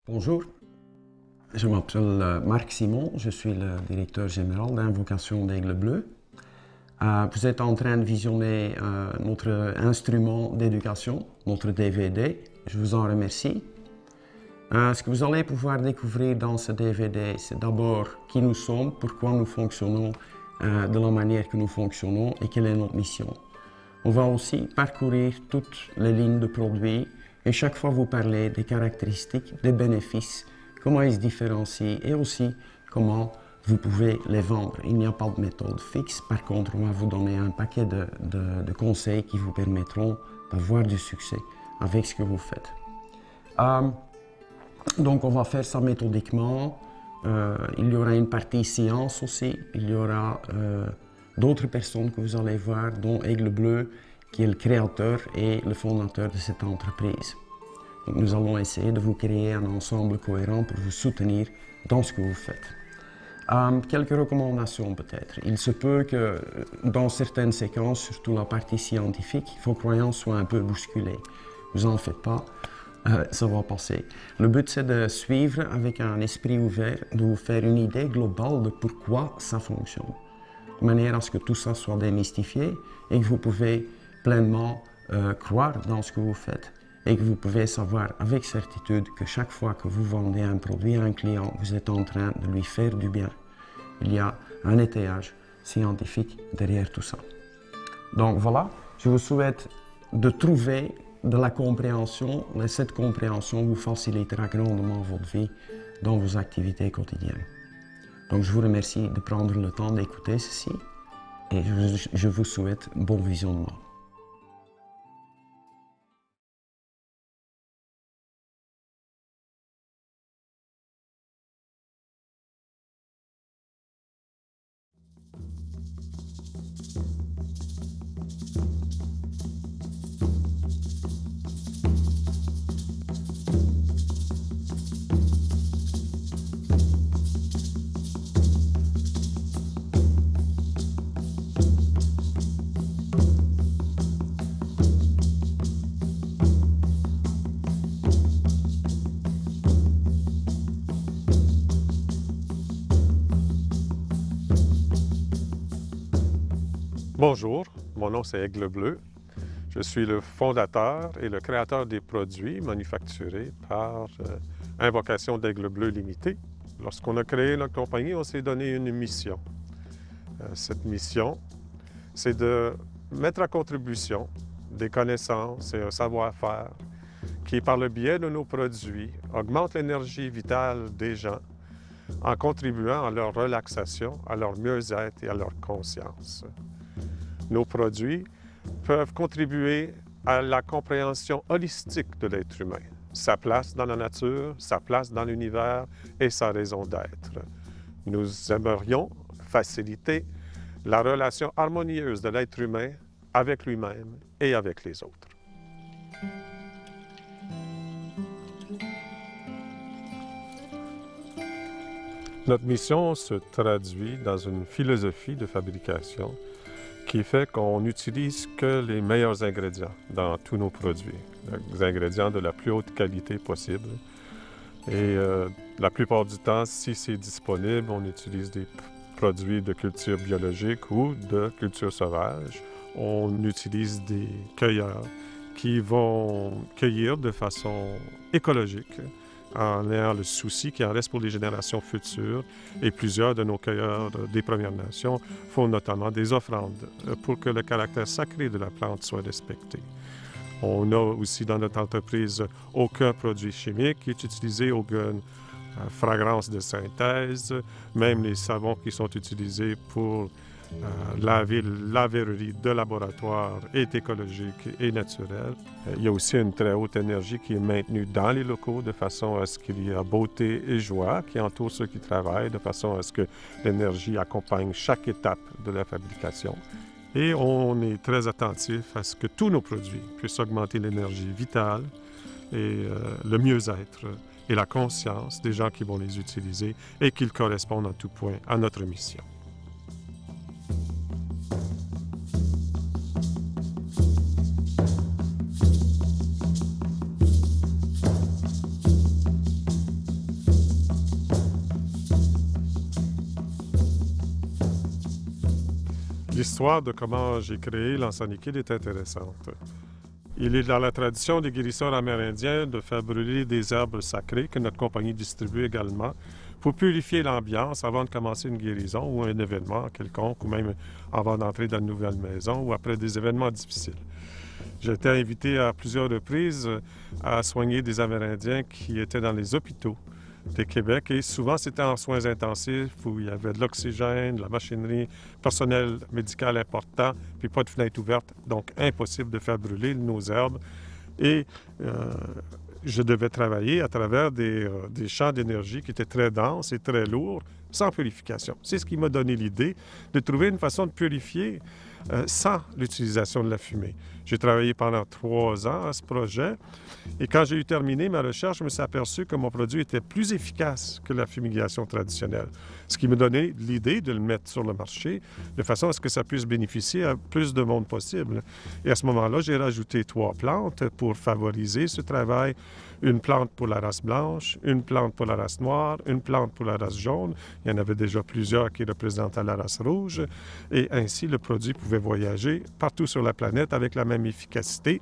Bonjour, je m'appelle Marc Simon, je suis le directeur général d'Invocation d'Aigle Bleu. Vous êtes en train de visionner notre instrument d'éducation, notre DVD. Je vous en remercie. Ce que vous allez pouvoir découvrir dans ce DVD, c'est d'abord qui nous sommes, pourquoi nous fonctionnons de la manière que nous fonctionnons et quelle est notre mission. On va aussi parcourir toutes les lignes de produits et chaque fois vous parler des caractéristiques, des bénéfices, comment ils se différencient et aussi comment vous pouvez les vendre. Il n'y a pas de méthode fixe, par contre on va vous donner un paquet de conseils qui vous permettront d'avoir du succès avec ce que vous faites. Donc on va faire ça méthodiquement, il y aura une partie science aussi, il y aura d'autres personnes que vous allez voir, dont Aigle Bleu, qui est le créateur et le fondateur de cette entreprise. Donc nous allons essayer de vous créer un ensemble cohérent pour vous soutenir dans ce que vous faites. Quelques recommandations peut-être. Il se peut que dans certaines séquences, surtout la partie scientifique, vos croyances soient un peu bousculées. Vous en faites pas, ça va passer. Le but c'est de suivre avec un esprit ouvert, de vous faire une idée globale de pourquoi ça fonctionne. De manière à ce que tout ça soit démystifié et que vous pouvez pleinement croire dans ce que vous faites et que vous pouvez savoir avec certitude que chaque fois que vous vendez un produit à un client, vous êtes en train de lui faire du bien. Il y a un étayage scientifique derrière tout ça. Donc voilà, je vous souhaite de trouver de la compréhension et cette compréhension vous facilitera grandement votre vie dans vos activités quotidiennes. Donc je vous remercie de prendre le temps d'écouter ceci et je vous souhaite bon visionnement. Bonjour, mon nom c'est Aigle Bleu. Je suis le fondateur et le créateur des produits manufacturés par Invocation d'Aigle Bleu Limité. Lorsqu'on a créé notre compagnie, on s'est donné une mission. Cette mission, c'est de mettre à contribution des connaissances et un savoir-faire qui, par le biais de nos produits, augmente l'énergie vitale des gens en contribuant à leur relaxation, à leur mieux-être et à leur conscience. Nos produits peuvent contribuer à la compréhension holistique de l'être humain, sa place dans la nature, sa place dans l'univers et sa raison d'être. Nous aimerions faciliter la relation harmonieuse de l'être humain avec lui-même et avec les autres. Notre mission se traduit dans une philosophie de fabrication qui fait qu'on n'utilise que les meilleurs ingrédients dans tous nos produits, des ingrédients de la plus haute qualité possible. Et la plupart du temps, si c'est disponible, on utilise des produits de culture biologique ou de culture sauvage. On utilise des cueilleurs qui vont cueillir de façon écologique, en ayant le souci qu'il en reste pour les générations futures. Et plusieurs de nos cueilleurs des Premières Nations font notamment des offrandes pour que le caractère sacré de la plante soit respecté. On n'a aussi dans notre entreprise aucun produit chimique qui est utilisé, aucune fragrance de synthèse, même les savons qui sont utilisés pour laver la verrerie de laboratoire est écologique et naturelle. Il y a aussi une très haute énergie qui est maintenue dans les locaux de façon à ce qu'il y ait beauté et joie qui entourent ceux qui travaillent, de façon à ce que l'énergie accompagne chaque étape de la fabrication. Et on est très attentif à ce que tous nos produits puissent augmenter l'énergie vitale et le mieux-être et la conscience des gens qui vont les utiliser et qu'ils correspondent en tout point à notre mission. L'histoire de comment j'ai créé l'encens liquide est intéressante. Il est dans la tradition des guérisseurs amérindiens de faire brûler des herbes sacrées que notre compagnie distribue également pour purifier l'ambiance avant de commencer une guérison ou un événement quelconque, ou même avant d'entrer dans une nouvelle maison ou après des événements difficiles. J'ai été invité à plusieurs reprises à soigner des Amérindiens qui étaient dans les hôpitaux de Québec et souvent c'était en soins intensifs où il y avait de l'oxygène, de la machinerie, personnel médical important, puis pas de fenêtre ouverte, donc impossible de faire brûler nos herbes. Et je devais travailler à travers des champs d'énergie qui étaient très denses et très lourds, sans purification. C'est ce qui m'a donné l'idée de trouver une façon de purifier sans l'utilisation de la fumée. J'ai travaillé pendant 3 ans à ce projet et quand j'ai eu terminé ma recherche, je me suis aperçu que mon produit était plus efficace que la fumigation traditionnelle, ce qui me donnait l'idée de le mettre sur le marché de façon à ce que ça puisse bénéficier à plus de monde possible. Et à ce moment-là, j'ai rajouté 3 plantes pour favoriser ce travail. Une plante pour la race blanche, une plante pour la race noire, une plante pour la race jaune. Il y en avait déjà plusieurs qui représentaient la race rouge. Et ainsi, le produit pouvait voyager partout sur la planète avec la même efficacité.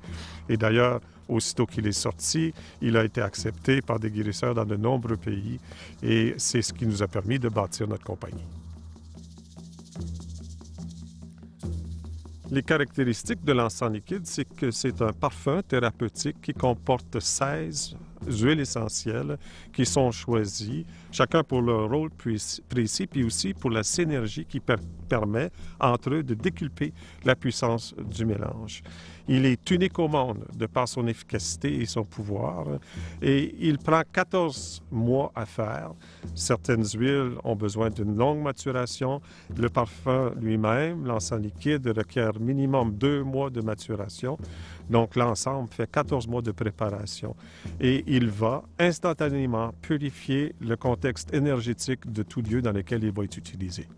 Et d'ailleurs, aussitôt qu'il est sorti, il a été accepté par des guérisseurs dans de nombreux pays. Et c'est ce qui nous a permis de bâtir notre compagnie. Les caractéristiques de l'encens liquide, c'est que c'est un parfum thérapeutique qui comporte 16 huiles essentielles qui sont choisies, chacun pour leur rôle précis, puis aussi pour la synergie qui permet entre eux de déculper la puissance du mélange. Il est unique au monde de par son efficacité et son pouvoir, et il prend 14 mois à faire. Certaines huiles ont besoin d'une longue maturation. Le parfum lui-même, l'encens liquide, requiert minimum 2 mois de maturation. Donc, l'ensemble fait 14 mois de préparation. Et il va instantanément purifier le contexte énergétique de tout lieu dans lequel il va être utilisé.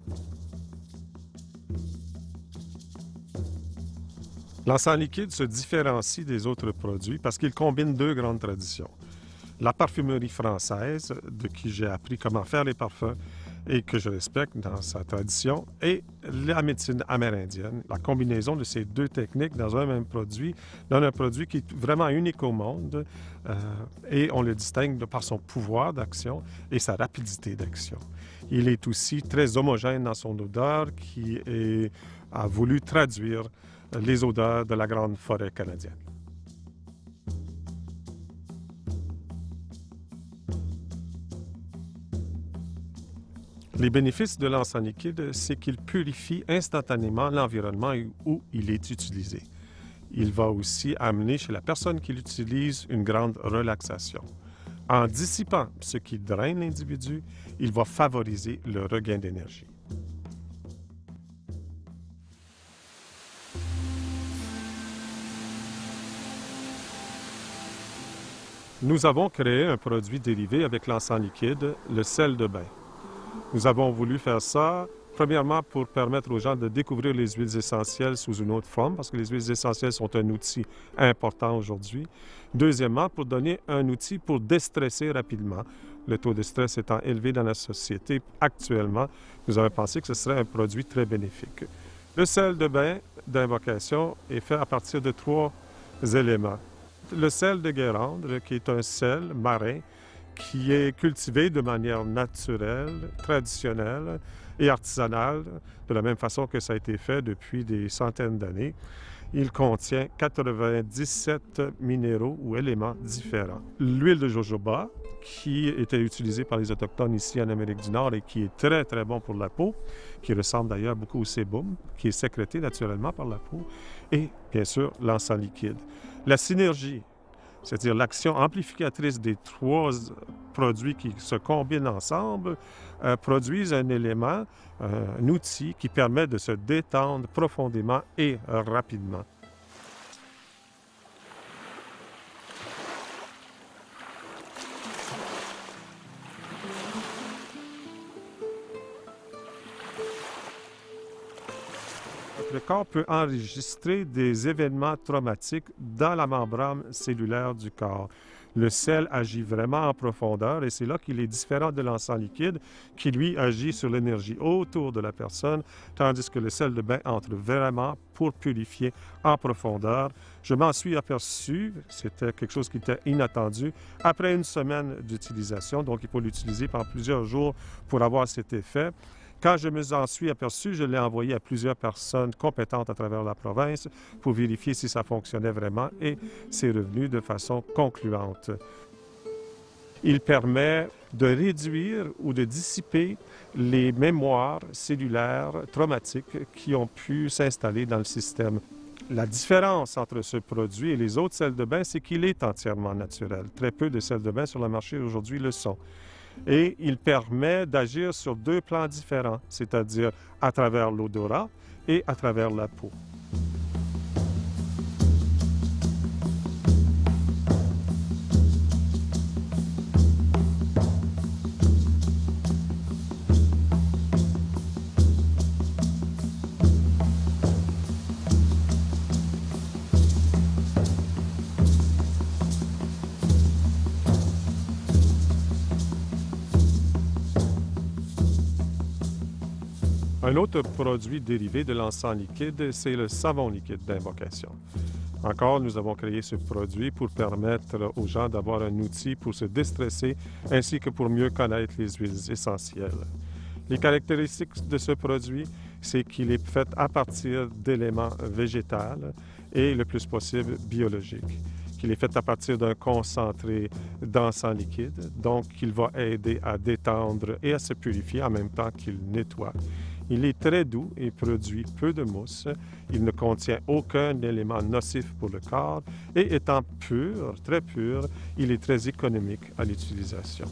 L'encens liquide se différencie des autres produits parce qu'il combine 2 grandes traditions. La parfumerie française, de qui j'ai appris comment faire les parfums et que je respecte dans sa tradition, et la médecine amérindienne. La combinaison de ces 2 techniques dans un même produit donne un produit qui est vraiment unique au monde et on le distingue de par son pouvoir d'action et sa rapidité d'action. Il est aussi très homogène dans son odeur qui a voulu traduire les odeurs de la grande forêt canadienne. Les bénéfices de l'encens liquide, c'est qu'il purifie instantanément l'environnement où il est utilisé. Il va aussi amener chez la personne qui l'utilise une grande relaxation. En dissipant ce qui draine l'individu, il va favoriser le regain d'énergie. Nous avons créé un produit dérivé avec l'encens liquide, le sel de bain. Nous avons voulu faire ça, premièrement, pour permettre aux gens de découvrir les huiles essentielles sous une autre forme, parce que les huiles essentielles sont un outil important aujourd'hui. Deuxièmement, pour donner un outil pour déstresser rapidement. Le taux de stress étant élevé dans la société actuellement, nous avons pensé que ce serait un produit très bénéfique. Le sel de bain d'invocation est fait à partir de 3 éléments. Le sel de Guérande, qui est un sel marin, qui est cultivé de manière naturelle, traditionnelle et artisanale, de la même façon que ça a été fait depuis des centaines d'années. Il contient 97 minéraux ou éléments différents. L'huile de jojoba, qui était utilisée par les Autochtones ici en Amérique du Nord et qui est très, très bon pour la peau, qui ressemble d'ailleurs beaucoup au sébum, qui est sécrété naturellement par la peau, et bien sûr l'encens liquide. La synergie, c'est-à-dire l'action amplificatrice des 3 produits qui se combinent ensemble, produisent un élément, un outil qui permet de se détendre profondément et rapidement. Notre le corps peut enregistrer des événements traumatiques dans la membrane cellulaire du corps. Le sel agit vraiment en profondeur et c'est là qu'il est différent de l'encens liquide qui, lui, agit sur l'énergie autour de la personne, tandis que le sel de bain entre vraiment pour purifier en profondeur. Je m'en suis aperçu, c'était quelque chose qui était inattendu, après une semaine d'utilisation, donc il faut l'utiliser pendant plusieurs jours pour avoir cet effet. Quand je me en suis aperçu, je l'ai envoyé à plusieurs personnes compétentes à travers la province pour vérifier si ça fonctionnait vraiment et c'est revenu de façon concluante. Il permet de réduire ou de dissiper les mémoires cellulaires traumatiques qui ont pu s'installer dans le système. La différence entre ce produit et les autres sels de bain, c'est qu'il est entièrement naturel. Très peu de sels de bain sur le marché aujourd'hui le sont. Et il permet d'agir sur deux plans différents, c'est-à-dire à travers l'odorat et à travers la peau. Un autre produit dérivé de l'encens liquide, c'est le savon liquide d'invocation. Encore, nous avons créé ce produit pour permettre aux gens d'avoir un outil pour se déstresser ainsi que pour mieux connaître les huiles essentielles. Les caractéristiques de ce produit, c'est qu'il est fait à partir d'éléments végétaux et le plus possible biologiques. Qu'il est fait à partir d'un concentré d'encens liquide, donc il va aider à détendre et à se purifier en même temps qu'il nettoie. Il est très doux et produit peu de mousse. Il ne contient aucun élément nocif pour le corps et étant pur, très pur, il est très économique à l'utilisation.